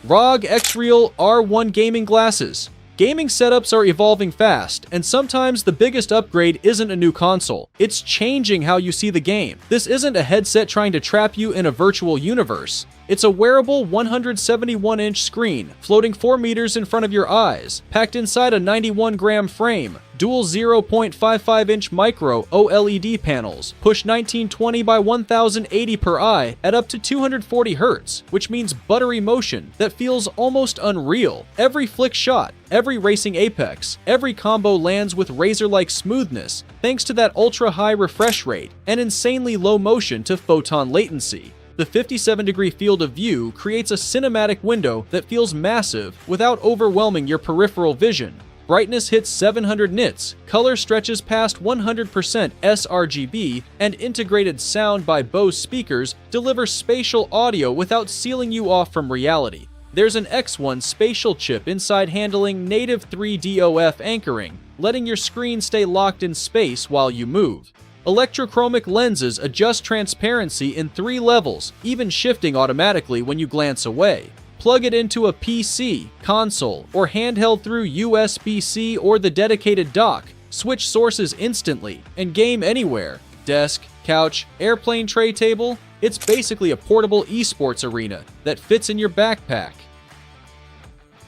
ROG Xreal R1 gaming glasses. Gaming setups are evolving fast, and sometimes the biggest upgrade isn't a new console. It's changing how you see the game. This isn't a headset trying to trap you in a virtual universe. It's a wearable 171-inch screen, floating 4 meters in front of your eyes, packed inside a 91-gram frame, dual 0.55-inch micro OLED panels, push 1920 by 1080 per eye at up to 240 Hz, which means buttery motion that feels almost unreal. Every flick shot, every racing apex, every combo lands with razor-like smoothness thanks to that ultra-high refresh rate and insanely low motion to photon latency. The 57-degree field of view creates a cinematic window that feels massive without overwhelming your peripheral vision. Brightness hits 700 nits, color stretches past 100% sRGB, and integrated sound by Bose speakers delivers spatial audio without sealing you off from reality. There's an X1 spatial chip inside handling native 3DOF anchoring, letting your screen stay locked in space while you move. Electrochromic lenses adjust transparency in 3 levels, even shifting automatically when you glance away. Plug it into a PC, console, or handheld through USB-C or the dedicated dock, switch sources instantly, and game anywhere. Desk, couch, airplane tray table, it's basically a portable esports arena that fits in your backpack.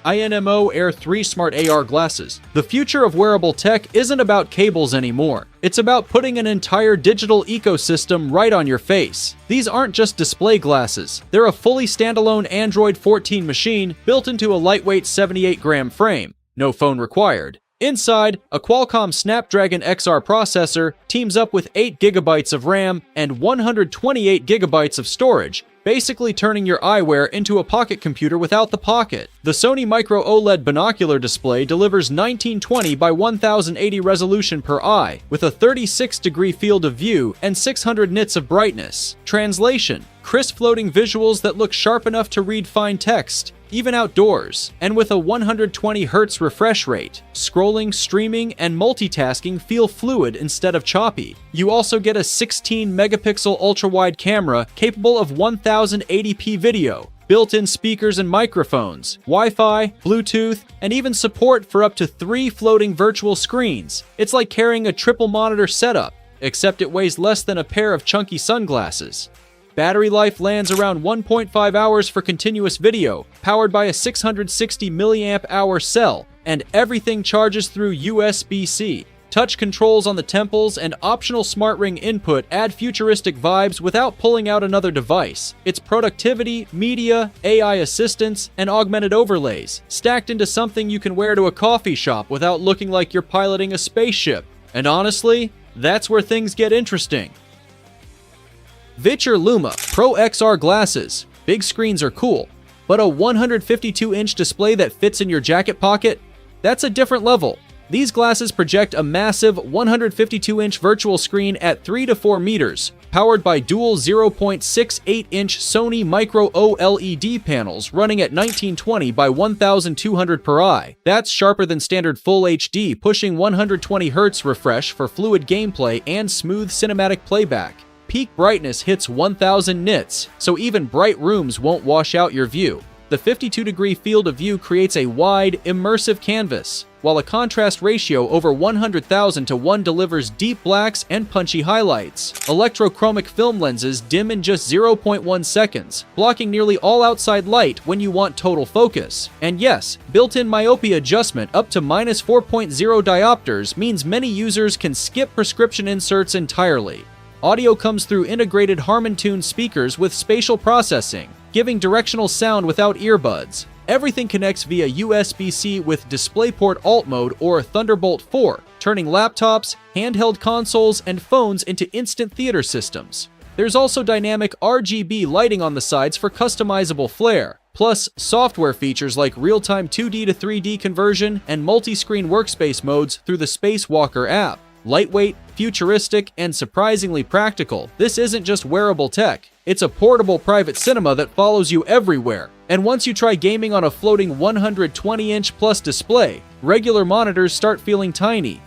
INMO Air 3 Smart AR Glasses. The future of wearable tech isn't about cables anymore. It's about putting an entire digital ecosystem right on your face. These aren't just display glasses. They're a fully standalone Android 14 machine built into a lightweight 78-gram frame. No phone required. Inside, a Qualcomm Snapdragon XR processor teams up with 8 GB of RAM and 128 GB of storage, basically turning your eyewear into a pocket computer without the pocket. The Sony Micro OLED binocular display delivers 1920 by 1080 resolution per eye, with a 36-degree field of view and 600 nits of brightness. Translation: crisp floating visuals that look sharp enough to read fine text, even outdoors, and with a 120 Hz refresh rate. Scrolling, streaming, and multitasking feel fluid instead of choppy. You also get a 16-megapixel ultra-wide camera capable of 1080p video, built-in speakers and microphones, Wi-Fi, Bluetooth, and even support for up to 3 floating virtual screens. It's like carrying a triple monitor setup, except it weighs less than a pair of chunky sunglasses. Battery life lands around 1.5 hours for continuous video, powered by a 660 mAh cell, and everything charges through USB-C. Touch controls on the temples and optional smart ring input add futuristic vibes without pulling out another device. It's productivity, media, AI assistance, and augmented overlays, stacked into something you can wear to a coffee shop without looking like you're piloting a spaceship. And honestly, that's where things get interesting. Viture Luma Pro XR glasses. Big screens are cool, but a 152-inch display that fits in your jacket pocket? That's a different level. These glasses project a massive 152-inch virtual screen at 3 to 4 meters, powered by dual 0.68-inch Sony Micro OLED panels running at 1920 by 1200 per eye. That's sharper than standard Full HD, pushing 120 Hz refresh for fluid gameplay and smooth cinematic playback. Peak brightness hits 1000 nits, so even bright rooms won't wash out your view. The 52-degree field of view creates a wide, immersive canvas, while a contrast ratio over 100,000 to 1 delivers deep blacks and punchy highlights. Electrochromic film lenses dim in just 0.1 seconds, blocking nearly all outside light when you want total focus. And yes, built-in myopia adjustment up to -4.0 diopters means many users can skip prescription inserts entirely. Audio comes through integrated Harman-tuned speakers with spatial processing, giving directional sound without earbuds. Everything connects via USB-C with DisplayPort Alt Mode or Thunderbolt 4, turning laptops, handheld consoles, and phones into instant theater systems. There's also dynamic RGB lighting on the sides for customizable flair, plus software features like real-time 2D to 3D conversion and multi-screen workspace modes through the Spacewalker app. Lightweight, futuristic, and surprisingly practical, this isn't just wearable tech. It's a portable private cinema that follows you everywhere. And once you try gaming on a floating 120-inch plus display, regular monitors start feeling tiny.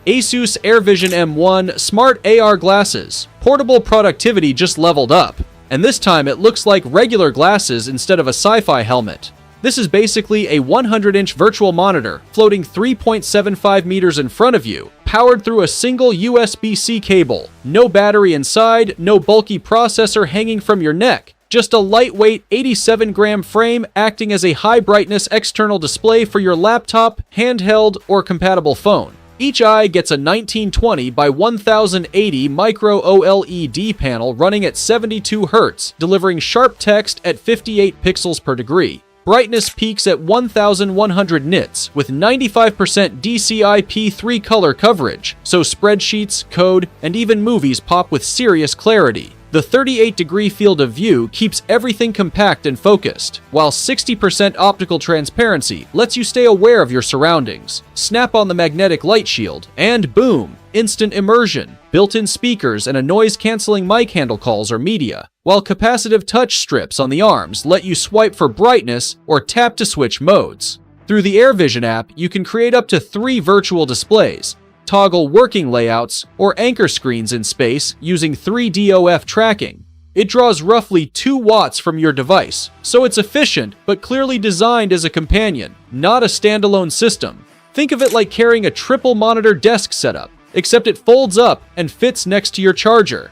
Asus AirVision M1 Smart AR Glasses. Portable productivity just leveled up. and this time it looks like regular glasses instead of a sci-fi helmet. This is basically a 100-inch virtual monitor floating 3.75 meters in front of you, powered through a single USB-C cable. No battery inside, no bulky processor hanging from your neck. Just a lightweight 87-gram frame acting as a high-brightness external display for your laptop, handheld, or compatible phone. Each eye gets a 1920 by 1080 micro OLED panel running at 72 Hz, delivering sharp text at 58 pixels per degree. Brightness peaks at 1100 nits with 95% DCI-P3 color coverage, so spreadsheets, code, and even movies pop with serious clarity. The 38-degree field of view keeps everything compact and focused, while 60% optical transparency lets you stay aware of your surroundings. Snap on the magnetic light shield, and boom! Instant immersion. Built-in speakers and a noise-canceling mic handle calls or media, while capacitive touch strips on the arms let you swipe for brightness or tap to switch modes. Through the AirVision app, you can create up to 3 virtual displays, toggle working layouts, or anchor screens in space using 3DOF tracking. It draws roughly 2 watts from your device, so it's efficient but clearly designed as a companion, not a standalone system. Think of it like carrying a triple monitor desk setup, except it folds up and fits next to your charger.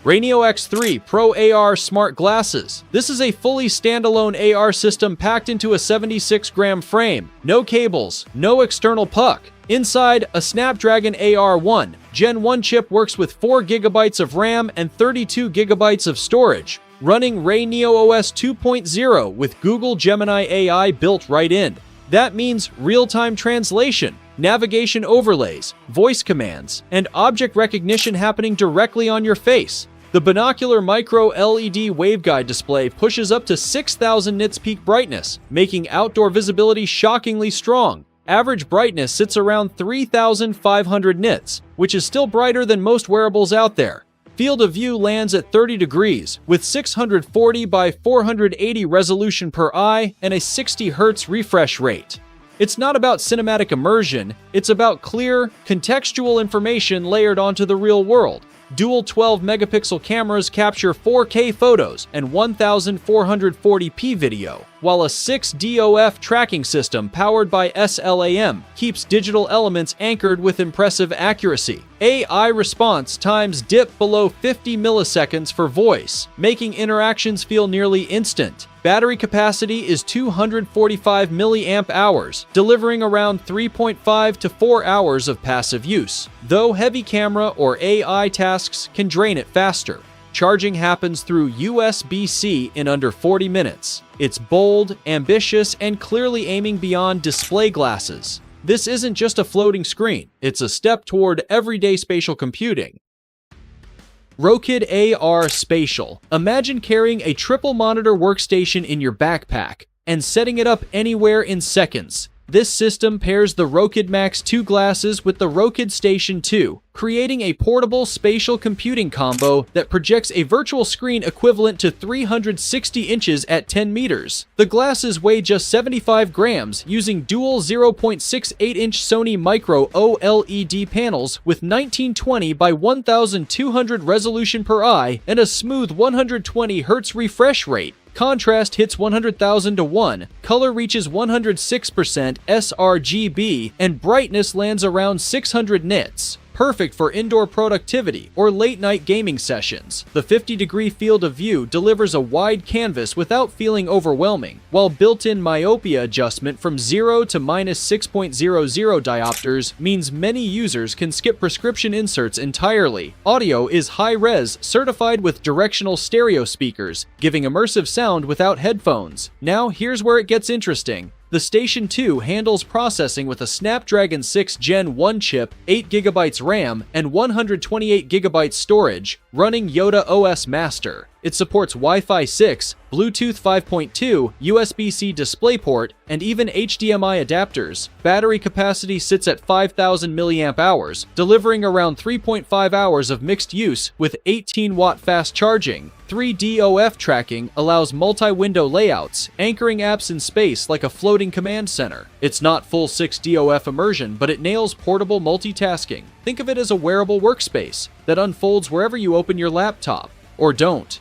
Ranio X3 Pro AR Smart Glasses. This is a fully standalone AR system packed into a 76-gram frame. No cables, no external puck. Inside, a Snapdragon AR1 Gen 1 chip works with 4 GB of RAM and 32 GB of storage, running Ranio OS 2.0 with Google Gemini AI built right in. That means real-time translation, navigation overlays, voice commands, and object recognition happening directly on your face. The binocular micro LED waveguide display pushes up to 6,000 nits peak brightness, making outdoor visibility shockingly strong. Average brightness sits around 3,500 nits, which is still brighter than most wearables out there. Field of view lands at 30 degrees, with 640 by 480 resolution per eye and a 60 Hz refresh rate. It's not about cinematic immersion, it's about clear, contextual information layered onto the real world. Dual 12-megapixel cameras capture 4K photos and 1440p video, while a 6DOF tracking system powered by SLAM keeps digital elements anchored with impressive accuracy. AI response times dip below 50 milliseconds for voice, making interactions feel nearly instant. Battery capacity is 245 milliamp hours, delivering around 3.5 to 4 hours of passive use, though heavy camera or AI tasks can drain it faster. Charging happens through USB-C in under 40 minutes. It's bold, ambitious, and clearly aiming beyond display glasses. This isn't just a floating screen, it's a step toward everyday spatial computing. Rokid AR Spatial. Imagine carrying a triple monitor workstation in your backpack and setting it up anywhere in seconds. This system pairs the Rokid Max 2 glasses with the Rokid Station 2, creating a portable spatial computing combo that projects a virtual screen equivalent to 360 inches at 10 meters. The glasses weigh just 75 grams using dual 0.68-inch Sony Micro OLED panels with 1920 by 1200 resolution per eye and a smooth 120 Hz refresh rate. Contrast hits 100,000 to 1, color reaches 106% sRGB, and brightness lands around 600 nits. Perfect for indoor productivity or late-night gaming sessions. The 50-degree field of view delivers a wide canvas without feeling overwhelming, while built-in myopia adjustment from 0 to -6.00 diopters means many users can skip prescription inserts entirely. Audio is high-res, certified with directional stereo speakers, giving immersive sound without headphones. Now here's where it gets interesting. The Station 2 handles processing with a Snapdragon 6 Gen 1 chip, 8GB RAM, and 128GB storage, running Yoda OS Master. It supports Wi-Fi 6, Bluetooth 5.2, USB-C DisplayPort, and even HDMI adapters. Battery capacity sits at 5,000 mAh, delivering around 3.5 hours of mixed use with 18-watt fast charging. 3DOF tracking allows multi-window layouts, anchoring apps in space like a floating command center. It's not full 6DOF immersion, but it nails portable multitasking. Think of it as a wearable workspace that unfolds wherever you open your laptop. or don't.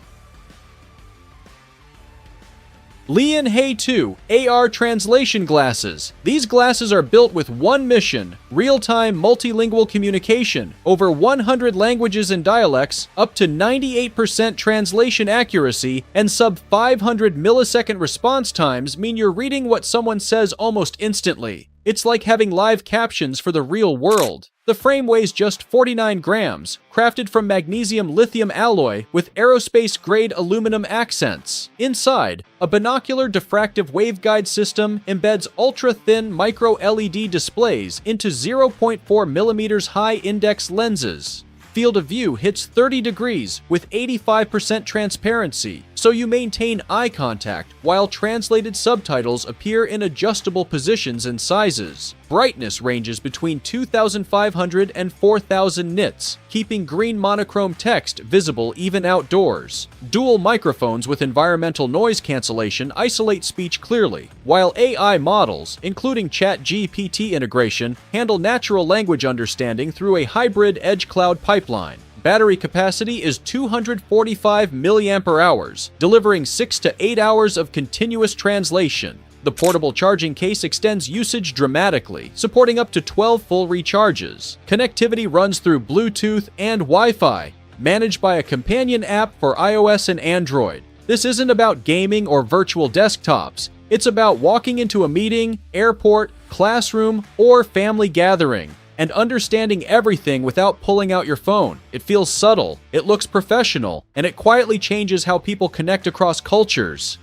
Lianhe 2 AR Translation Glasses. These glasses are built with one mission: real-time multilingual communication, over 100 languages and dialects, up to 98% translation accuracy, and sub 500 millisecond response times mean you're reading what someone says almost instantly. It's like having live captions for the real world. The frame weighs just 49 grams, crafted from magnesium lithium alloy with aerospace-grade aluminum accents. Inside, a binocular diffractive waveguide system embeds ultra-thin micro-LED displays into 0.4 millimeters high index lenses. Field of view hits 30 degrees with 85% transparency, so you maintain eye contact while translated subtitles appear in adjustable positions and sizes. Brightness ranges between 2,500 and 4,000 nits, keeping green monochrome text visible even outdoors. Dual microphones with environmental noise cancellation isolate speech clearly, while AI models, including ChatGPT integration, handle natural language understanding through a hybrid edge cloud pipeline. Battery capacity is 245 mAh, delivering 6 to 8 hours of continuous translation. The portable charging case extends usage dramatically, supporting up to 12 full recharges. Connectivity runs through Bluetooth and Wi-Fi, managed by a companion app for iOS and Android. This isn't about gaming or virtual desktops. It's about walking into a meeting, airport, classroom, or family gathering, and understanding everything without pulling out your phone. It feels subtle, it looks professional, and it quietly changes how people connect across cultures.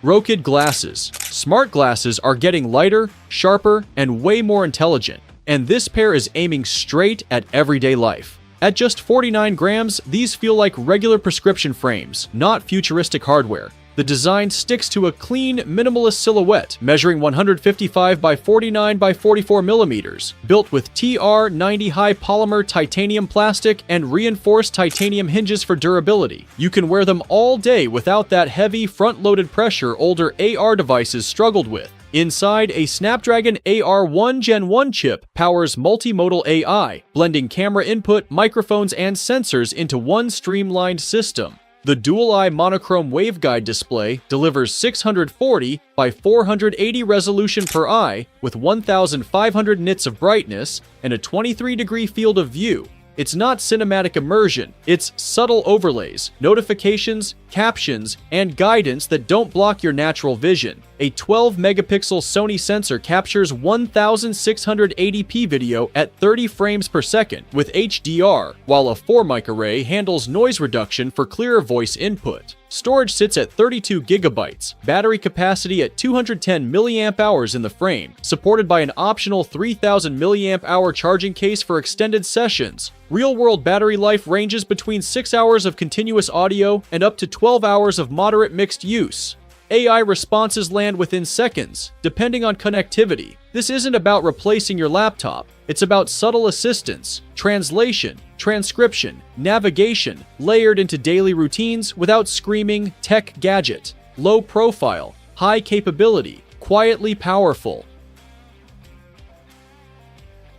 Rokid glasses. Smart glasses are getting lighter, sharper, and way more intelligent, and this pair is aiming straight at everyday life. At just 49 grams, these feel like regular prescription frames, not futuristic hardware. The design sticks to a clean, minimalist silhouette, measuring 155 by 49 by 44 millimeters, built with TR90 high polymer titanium plastic and reinforced titanium hinges for durability. You can wear them all day without that heavy, front-loaded pressure older AR devices struggled with. Inside, a Snapdragon AR1 Gen 1 chip powers multimodal AI, blending camera input, microphones, and sensors into one streamlined system. The dual-eye monochrome waveguide display delivers 640 by 480 resolution per eye with 1,500 nits of brightness and a 23-degree field of view. It's not cinematic immersion, it's subtle overlays, notifications, captions, and guidance that don't block your natural vision. A 12-megapixel Sony sensor captures 1680p video at 30 frames per second with HDR, while a 4-mic array handles noise reduction for clearer voice input. Storage sits at 32 gigabytes, battery capacity at 210 mAh in the frame, supported by an optional 3000 mAh charging case for extended sessions. Real-world battery life ranges between 6 hours of continuous audio and up to 12 hours of moderate mixed use. AI responses land within seconds, depending on connectivity. This isn't about replacing your laptop. It's about subtle assistance, translation, transcription, navigation, layered into daily routines without screaming tech gadget. Low profile, high capability, quietly powerful.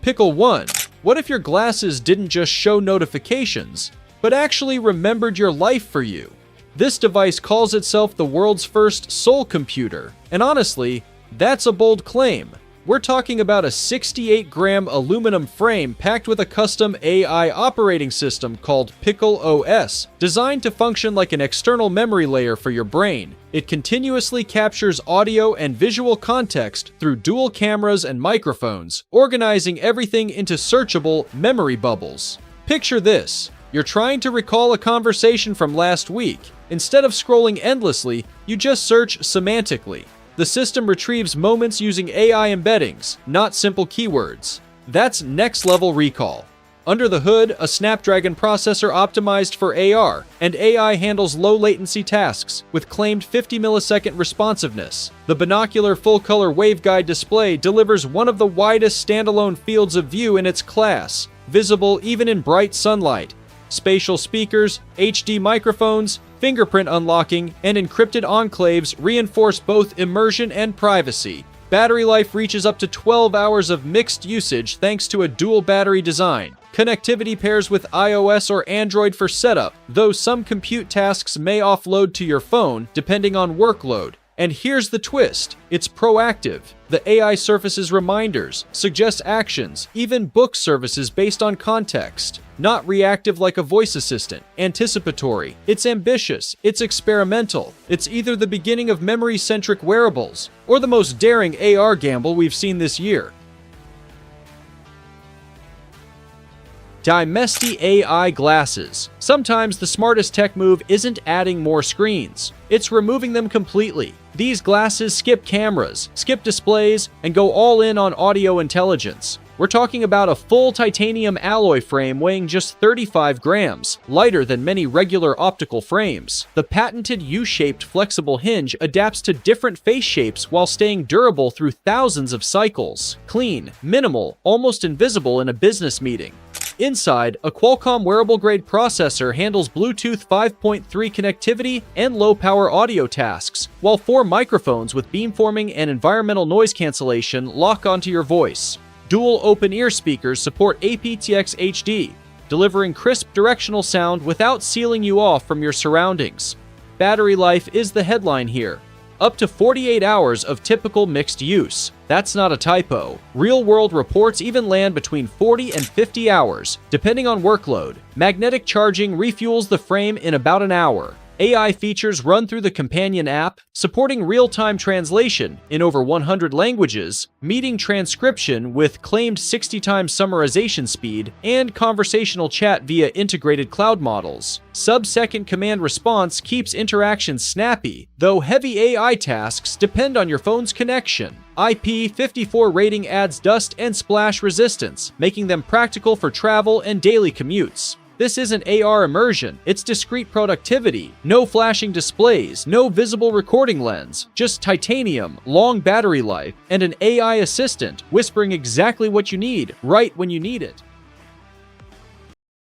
Pickle 1. What if your glasses didn't just show notifications, but actually remembered your life for you? This device calls itself the world's first soul computer, and honestly, that's a bold claim. We're talking about a 68-gram aluminum frame packed with a custom AI operating system called Pickle OS, designed to function like an external memory layer for your brain. It continuously captures audio and visual context through dual cameras and microphones, organizing everything into searchable memory bubbles. Picture this. You're trying to recall a conversation from last week. Instead of scrolling endlessly, you just search semantically. The system retrieves moments using AI embeddings, not simple keywords. That's next-level recall. Under the hood, a Snapdragon processor optimized for AR, and AI handles low-latency tasks with claimed 50 millisecond responsiveness. The binocular full-color waveguide display delivers one of the widest standalone fields of view in its class, visible even in bright sunlight. Spatial speakers, HD microphones, fingerprint unlocking, and encrypted enclaves reinforce both immersion and privacy. Battery life reaches up to 12 hours of mixed usage thanks to a dual battery design. Connectivity pairs with iOS or Android for setup, though some compute tasks may offload to your phone depending on workload. And here's the twist, it's proactive. The AI surfaces reminders, suggests actions, even books services based on context. Not reactive like a voice assistant, anticipatory. It's ambitious, it's experimental. It's either the beginning of memory-centric wearables, or the most daring AR gamble we've seen this year. Dimesti AI glasses. Sometimes the smartest tech move isn't adding more screens, it's removing them completely. These glasses skip cameras, skip displays, and go all in on audio intelligence. We're talking about a full titanium alloy frame weighing just 35 grams, lighter than many regular optical frames. The patented U-shaped flexible hinge adapts to different face shapes while staying durable through thousands of cycles. Clean, minimal, almost invisible in a business meeting. Inside, a Qualcomm wearable-grade processor handles Bluetooth 5.3 connectivity and low-power audio tasks, while 4 microphones with beamforming and environmental noise cancellation lock onto your voice. Dual open-ear speakers support aptX HD, delivering crisp directional sound without sealing you off from your surroundings. Battery life is the headline here. Up to 48 hours of typical mixed use. That's not a typo. Real-world reports even land between 40 and 50 hours, depending on workload. Magnetic charging refuels the frame in about an hour. AI features run through the companion app, supporting real-time translation in over 100 languages, meeting transcription with claimed 60 times summarization speed, and conversational chat via integrated cloud models. Sub-second command response keeps interactions snappy, though heavy AI tasks depend on your phone's connection. IP54 rating adds dust and splash resistance, making them practical for travel and daily commutes. This isn't AR immersion, it's discrete productivity. No flashing displays, no visible recording lens, just titanium, long battery life, and an AI assistant whispering exactly what you need, right when you need it.